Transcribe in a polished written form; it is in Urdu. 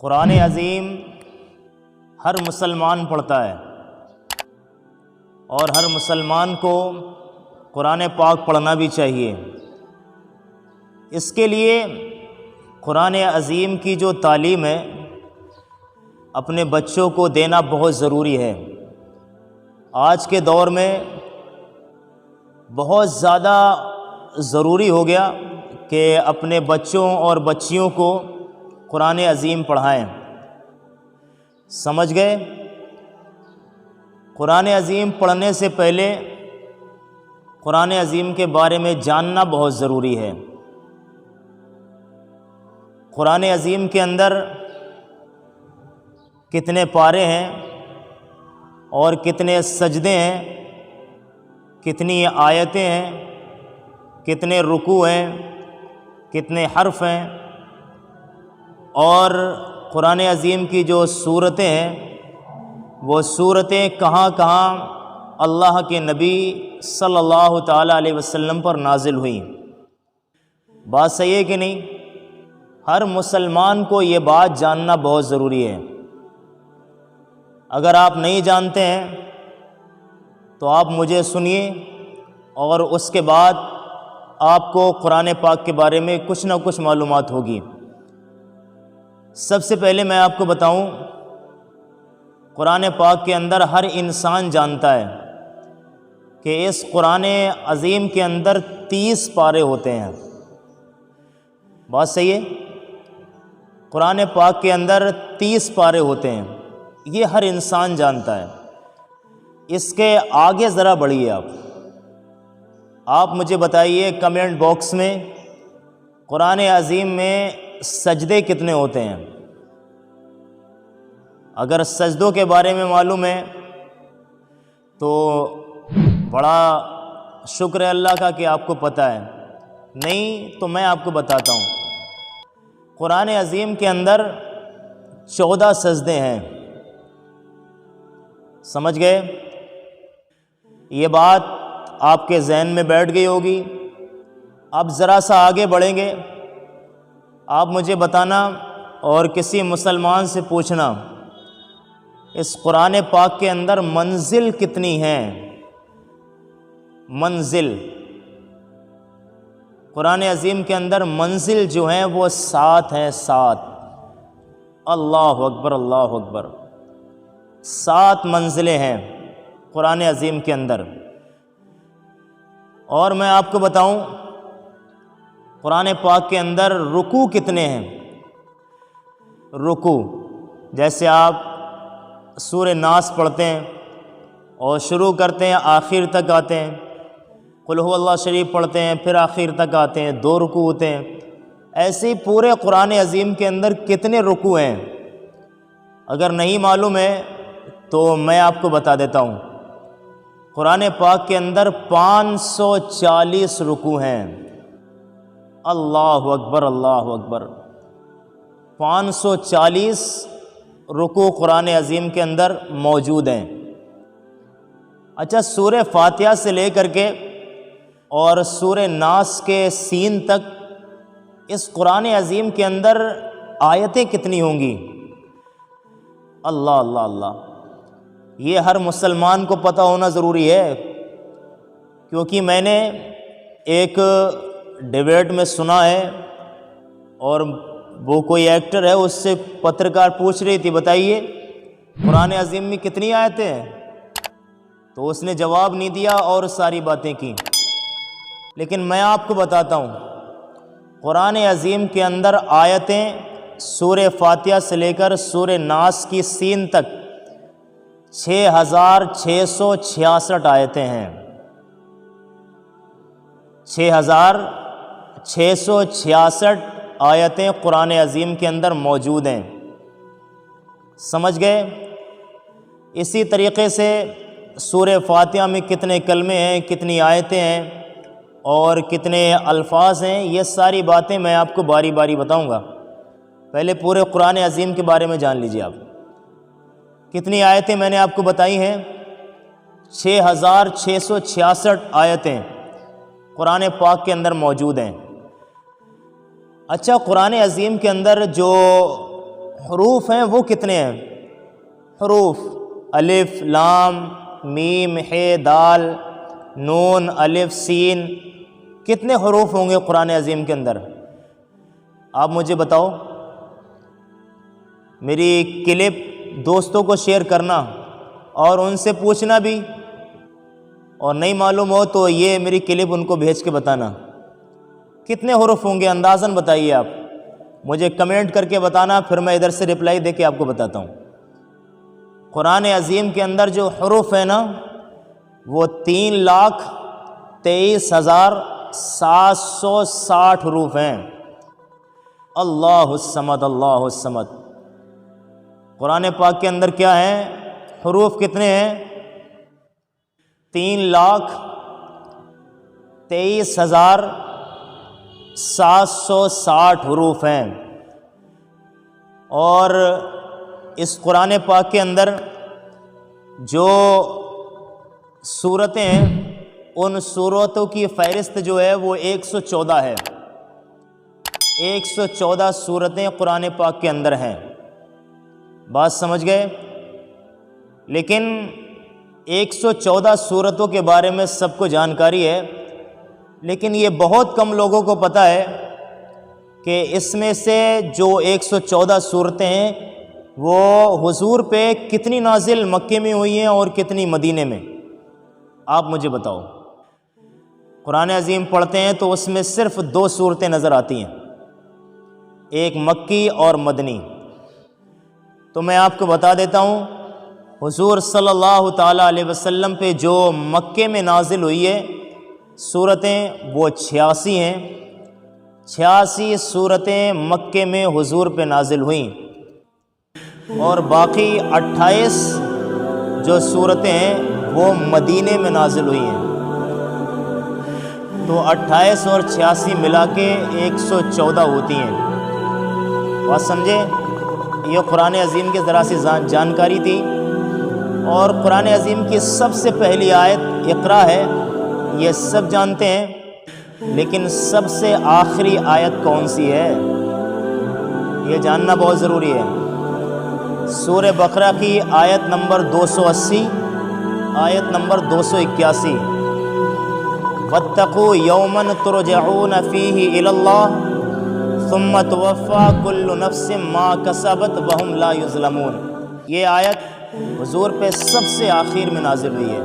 قرآن عظیم ہر مسلمان پڑھتا ہے اور ہر مسلمان کو قرآن پاک پڑھنا بھی چاہیے۔ اس کے لیے قرآن عظیم کی جو تعلیم ہے اپنے بچوں کو دینا بہت ضروری ہے۔ آج کے دور میں بہت زیادہ ضروری ہو گیا کہ اپنے بچوں اور بچیوں کو قرآن عظیم پڑھائیں۔ سمجھ گئے؟ قرآن عظیم پڑھنے سے پہلے قرآن عظیم کے بارے میں جاننا بہت ضروری ہے۔ قرآن عظیم کے اندر کتنے پارے ہیں اور کتنے سجدے ہیں، کتنی آیتیں ہیں، کتنے رکوع ہیں، کتنے حرف ہیں، اور قرآن عظیم کی جو سورتیں ہیں وہ سورتیں کہاں کہاں اللہ کے نبی صلی اللہ تعالیٰ علیہ وسلم پر نازل ہوئیں۔ بات صحیح ہے کہ نہیں؟ ہر مسلمان کو یہ بات جاننا بہت ضروری ہے۔ اگر آپ نہیں جانتے ہیں تو آپ مجھے سنیے اور اس کے بعد آپ کو قرآن پاک کے بارے میں کچھ نہ کچھ معلومات ہوگی۔ سب سے پہلے میں آپ کو بتاؤں، قرآن پاک کے اندر ہر انسان جانتا ہے کہ اس قرآن عظیم کے اندر 30 پارے ہوتے ہیں۔ بات صحیح ہے؟ قرآن پاک کے اندر 30 پارے ہوتے ہیں، یہ ہر انسان جانتا ہے۔ اس کے آگے ذرا بڑھیے، آپ مجھے بتائیے کمنٹ باکس میں قرآن عظیم میں سجدے کتنے ہوتے ہیں؟ اگر سجدوں کے بارے میں معلوم ہے تو بڑا شکر ہے اللہ کا کہ آپ کو پتہ ہے، نہیں تو میں آپ کو بتاتا ہوں۔ قرآن عظیم کے اندر 14 سجدے ہیں۔ سمجھ گئے؟ یہ بات آپ کے ذہن میں بیٹھ گئی ہوگی۔ اب ذرا سا آگے بڑھیں گے، آپ مجھے بتانا اور کسی مسلمان سے پوچھنا اس قرآن پاک کے اندر منزل کتنی ہیں؟ منزل قرآن عظیم کے اندر منزل جو ہیں وہ 7 ہیں، 7۔ اللہ اکبر، اللہ اکبر۔ 7 منزلیں ہیں قرآن عظیم کے اندر۔ اور میں آپ کو بتاؤں قرآن پاک کے اندر رکوع کتنے ہیں؟ رکوع جیسے آپ سورہ ناس پڑھتے ہیں اور شروع کرتے ہیں آخر تک آتے ہیں، قل هو اللہ شریف پڑھتے ہیں پھر آخر تک آتے ہیں، 2 رکوع ہوتے ہیں۔ ایسے ہی پورے قرآن عظیم کے اندر کتنے رکوع ہیں؟ اگر نہیں معلوم ہے تو میں آپ کو بتا دیتا ہوں۔ قرآن پاک کے اندر 540 رکوع ہیں۔ اللہ اکبر، اللہ اکبر۔ 540 رکوع قرآن عظیم کے اندر موجود ہیں۔ اچھا، سورہ فاتحہ سے لے کر کے اور سورہ ناس کے سین تک اس قرآن عظیم کے اندر آیتیں کتنی ہوں گی؟ اللہ اللہ اللہ، یہ ہر مسلمان کو پتہ ہونا ضروری ہے، کیونکہ میں نے ایک ڈیبیٹ میں سنا ہے اور وہ کوئی ایکٹر ہے، اس سے پترکار پوچھ رہی تھی بتائیے قرآن عظیم میں کتنی آیتیں ہیں؟ تو اس نے جواب نہیں دیا اور ساری باتیں کی۔ لیکن میں آپ کو بتاتا ہوں قرآن عظیم کے اندر آیتیں سورہ فاتحہ سے لے کر سورہ ناس کی سین تک 6666 آیتیں ہیں۔ 6666 آیتیں قرآن عظیم کے اندر موجود ہیں۔ سمجھ گئے؟ اسی طریقے سے سورہ فاتحہ میں کتنے کلمے ہیں، کتنی آیتیں ہیں اور کتنے الفاظ ہیں، یہ ساری باتیں میں آپ کو باری باری بتاؤں گا۔ پہلے پورے قرآن عظیم کے بارے میں جان لیجیے۔ آپ کتنی آیتیں میں نے آپ کو بتائی ہیں؟ 6666 آیتیں قرآن پاک کے اندر موجود ہیں۔ اچھا، قرآن عظیم کے اندر جو حروف ہیں وہ کتنے ہیں؟ حروف الف لام میم ح دال نون الف سین، کتنے حروف ہوں گے قرآن عظیم کے اندر؟ آپ مجھے بتاؤ۔ میری کلپ دوستوں کو شیئر کرنا اور ان سے پوچھنا بھی، اور نہیں معلوم ہو تو یہ میری کلپ ان کو بھیج کے بتانا کتنے حروف ہوں گے، اندازاً بتائیے آپ مجھے کمنٹ کر کے بتانا، پھر میں ادھر سے رپلائی دے کے آپ کو بتاتا ہوں۔ قرآن عظیم کے اندر جو حروف ہیں نا وہ 3,23,760 حروف ہیں۔ اللہ الصمد اللہ الصمد۔ قرآن پاک کے اندر کیا ہیں؟ حروف کتنے ہیں؟ 3,23,760 حروف ہیں۔ اور اس قرآن پاک کے اندر جو سورتیں ہیں ان سورتوں کی فہرست جو ہے وہ 114 ہے۔ 114 سورتیں قرآن پاک کے اندر ہیں۔ بات سمجھ گئے؟ لیکن 114 سورتوں کے بارے میں سب کو جانکاری ہے، لیکن یہ بہت کم لوگوں کو پتہ ہے کہ اس میں سے جو 114 صورتیں ہیں وہ حضور پہ کتنی نازل مکے میں ہوئی ہیں اور کتنی مدینے میں؟ آپ مجھے بتاؤ۔ قرآن عظیم پڑھتے ہیں تو اس میں صرف 2 صورتیں نظر آتی ہیں، ایک مکی اور مدنی۔ تو میں آپ کو بتا دیتا ہوں، حضور صلی اللہ تعالیٰ علیہ وسلم پہ جو مکے میں نازل ہوئی ہے صورتیں وہ 86 ہیں۔ 86 صورتیں مکے میں حضور پہ نازل ہوئیں، اور باقی 28 جو صورتیں ہیں وہ مدینے میں نازل ہوئی ہیں۔ تو 28 اور 86 ملا کے 114 ہوتی ہیں۔ بات سمجھے؟ یہ قرآن عظیم کے ذرا سی جانکاری تھی۔ اور قرآن عظیم کی سب سے پہلی آیت اقرا ہے، یہ سب جانتے ہیں، لیکن سب سے آخری آیت کون سی ہے یہ جاننا بہت ضروری ہے۔ سورہ بقرہ کی آیت نمبر 280، آیت نمبر 281، وَاتَّقُوا يَوْمًا تُرْجَعُونَ فِيهِ إِلَى اللَّهِ ثُمَّ تُوَفَّى كُلُّ نَفْسٍ مَا كَسَبَتْ وَهُمْ لَا يُظْلَمُونَ۔ یہ آیت حضور پہ سب سے آخر میں نازل ہوئی ہے۔